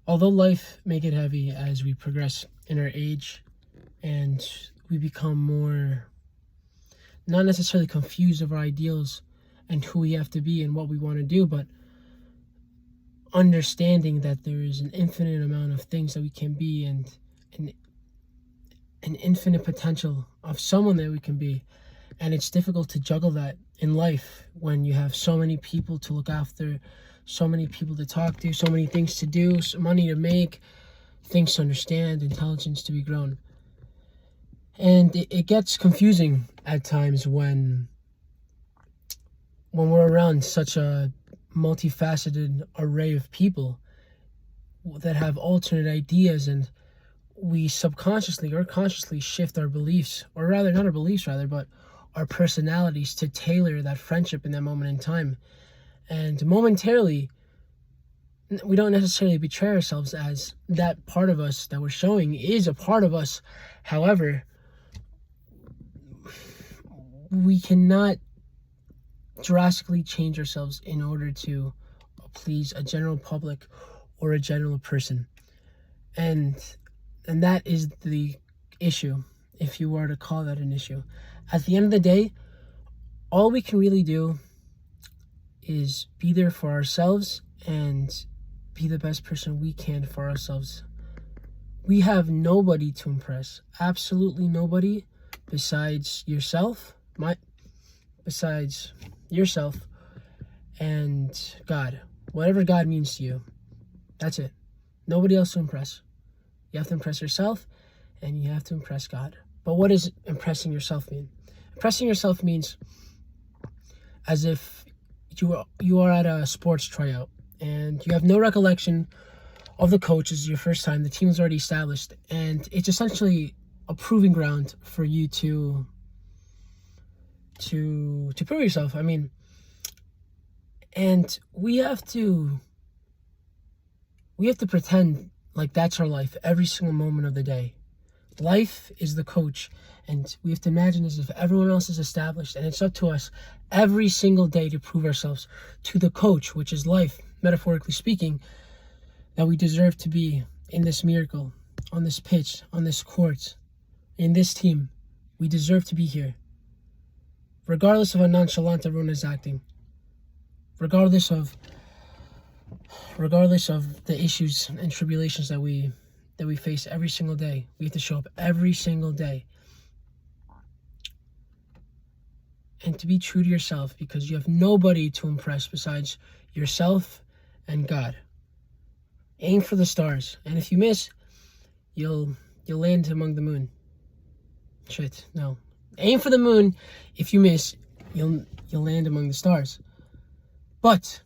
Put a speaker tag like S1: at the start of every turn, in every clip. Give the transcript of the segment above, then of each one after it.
S1: Although life may get heavy as we progress in our age and we become more, not necessarily confused of our ideals and who we have to be and what we want to do, but understanding that there is an infinite amount of things that we can be, and an infinite potential of someone that we can be. And it's difficult to juggle that in life when you have so many people to look after, so many people to talk to, so many things to do, so money to make, things to understand, intelligence to be grown. And it gets confusing at times when we're around such a multifaceted array of people that have alternate ideas, and we subconsciously or consciously shift our beliefs, or rather not our beliefs rather, but our personalities to tailor that friendship in that moment in time. And momentarily, we don't necessarily betray ourselves, as that part of us that we're showing is a part of us. However, we cannot drastically change ourselves in order to please a general public or a general person. And that is the issue, if you were to call that an issue. At the end of the day, all we can really do is be there for ourselves and be the best person we can for ourselves. We have nobody to impress, absolutely nobody besides yourself, besides yourself and God. Whatever God means to you, that's it. Nobody else to impress. You have to impress yourself, and you have to impress God. But what does impressing yourself mean? Impressing yourself means as if you are at a sports tryout and you have no recollection of the coach. This is your first time. The team is already established, and it's essentially a proving ground for you to prove yourself. I mean, and we have to pretend like that's our life every single moment of the day. Life is the coach, and we have to imagine as if everyone else is established, and it's up to us every single day to prove ourselves to the coach, which is life, metaphorically speaking, that we deserve to be in this miracle, on this pitch, on this court, in this team. We deserve to be here. Regardless of how nonchalant everyone is acting, regardless of the issues and tribulations that we face every single day, we have to show up every single day and to be true to yourself, because you have nobody to impress besides yourself and God. Aim for the stars, and if you miss, you'll land among the moon. No. Aim for the moon. If you miss, you'll land among the stars. But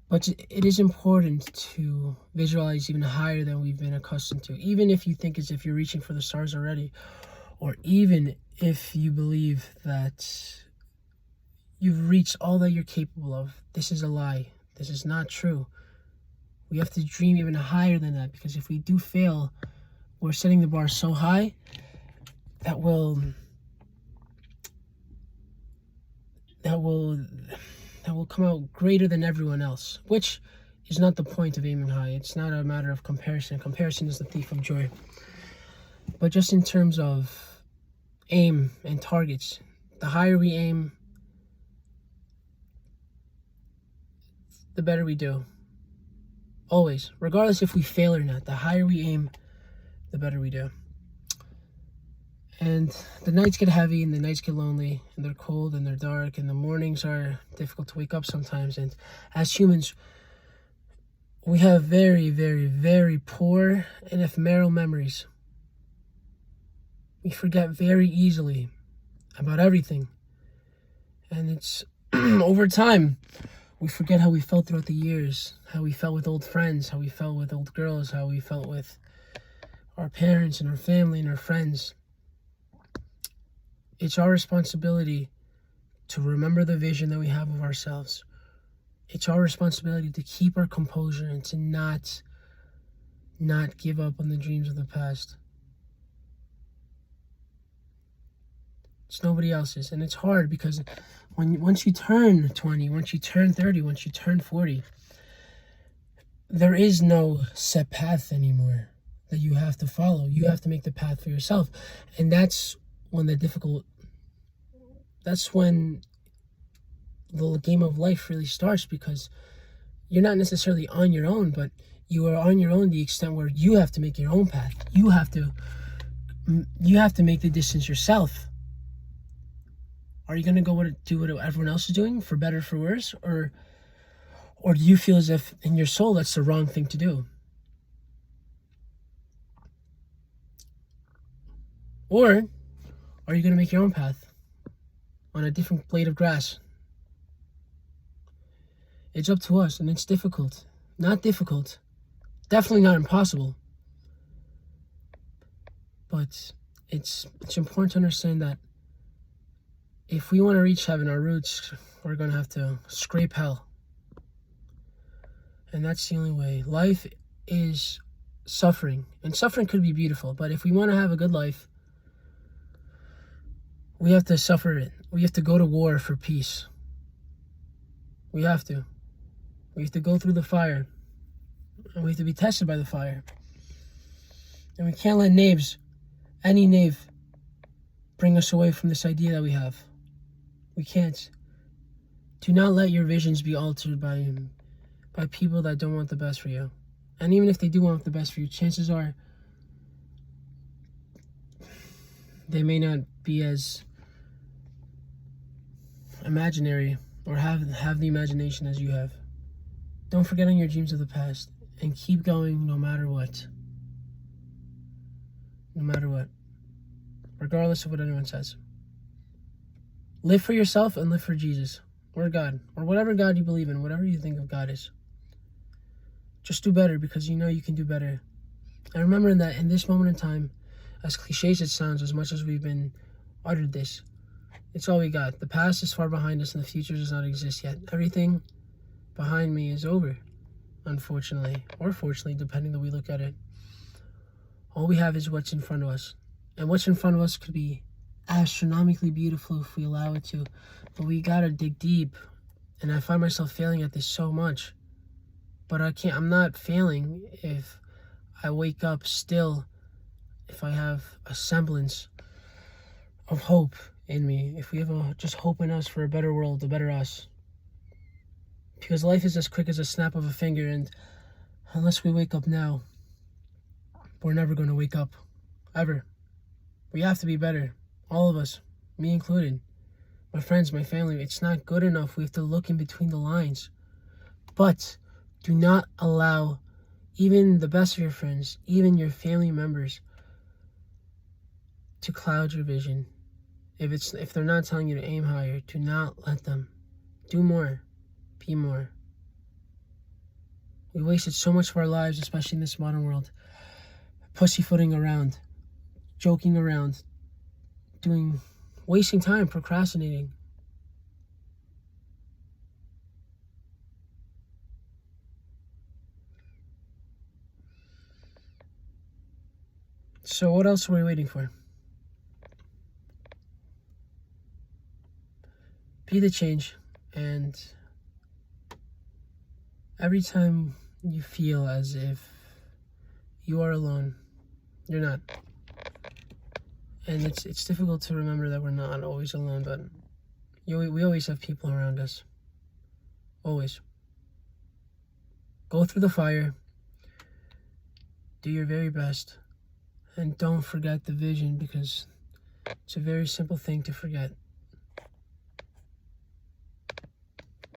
S1: it is important to visualize even higher than we've been accustomed to. Even if you think as if you're reaching for the stars already, or even if you believe that you've reached all that you're capable of, this is a lie. This is not true. We have to dream even higher than that, because if we do fail, we're setting the bar so high that will come out greater than everyone else, which is not the point of aiming high. It's not a matter of comparison. Comparison is the thief of joy. But just in terms of aim and targets, the higher we aim, the better we do. Always, regardless if we fail or not, the higher we aim, the better we do. And the nights get heavy, and the nights get lonely, and they're cold, and they're dark, and the mornings are difficult to wake up sometimes. And as humans, we have very, very, very poor and ephemeral memories. We forget very easily about everything. And it's over time, we forget how we felt throughout the years, how we felt with old friends, how we felt with old girls, how we felt with our parents and our family and our friends. It's our responsibility to remember the vision that we have of ourselves. It's our responsibility to keep our composure and to not give up on the dreams of the past. It's nobody else's. And it's hard because once you turn 20, once you turn 30, once you turn 40, there is no set path anymore that you have to follow. You have to make the path for yourself. And that's when that's when the game of life really starts, because you're not necessarily on your own, but you are on your own to the extent where you have to make your own path. You have to make the distance yourself. Are you going to go do what everyone else is doing, for better, for worse? Or do you feel as if in your soul that's the wrong thing to do? Or are you going to make your own path on a different blade of grass? It's up to us, and it's difficult. Not difficult. Definitely not impossible. But it's important to understand that if we want to reach heaven, our roots, we're going to have to scrape hell. And that's the only way. Life is suffering. And suffering could be beautiful. But if we want to have a good life, we have to suffer it. We have to go to war for peace. We have to. We have to go through the fire. And we have to be tested by the fire. And we can't let any knave, bring us away from this idea that we have. We can't. Do not let your visions be altered by people that don't want the best for you. And even if they do want the best for you, chances are they may not be as imaginary or have the imagination as you have. Don't forget on your dreams of the past, and keep going no matter what. No matter what. Regardless of what anyone says. Live for yourself and live for Jesus. Or God. Or whatever God you believe in. Whatever you think of God is. Just do better, because you know you can do better. And remember that in this moment in time, as cliche as it sounds, as much as we've been uttered this, it's all we got. The past is far behind us and the future does not exist yet. Everything behind me is over, unfortunately, or fortunately, depending the way we look at it. All we have is what's in front of us. And what's in front of us could be astronomically beautiful if we allow it to. But we gotta dig deep. And I find myself failing at this so much. But I'm not failing if I wake up still, if I have a semblance of hope in me, if we have just hope in us for a better world, a better us. Because life is as quick as a snap of a finger, and unless we wake up now, we're never going to wake up. Ever. We have to be better. All of us. Me included. My friends, my family. It's not good enough. We have to look in between the lines. But do not allow even the best of your friends, even your family members, to cloud your vision. If they're not telling you to aim higher, do not let them. Do more. Be more. We wasted so much of our lives, especially in this modern world, pussyfooting around, joking around, wasting time, procrastinating. So what else are we waiting for? Be the change, and every time you feel as if you are alone, you're not. And it's difficult to remember that we're not always alone, but we always have people around us. Always. Go through the fire. Do your very best. And don't forget the vision, because it's a very simple thing to forget.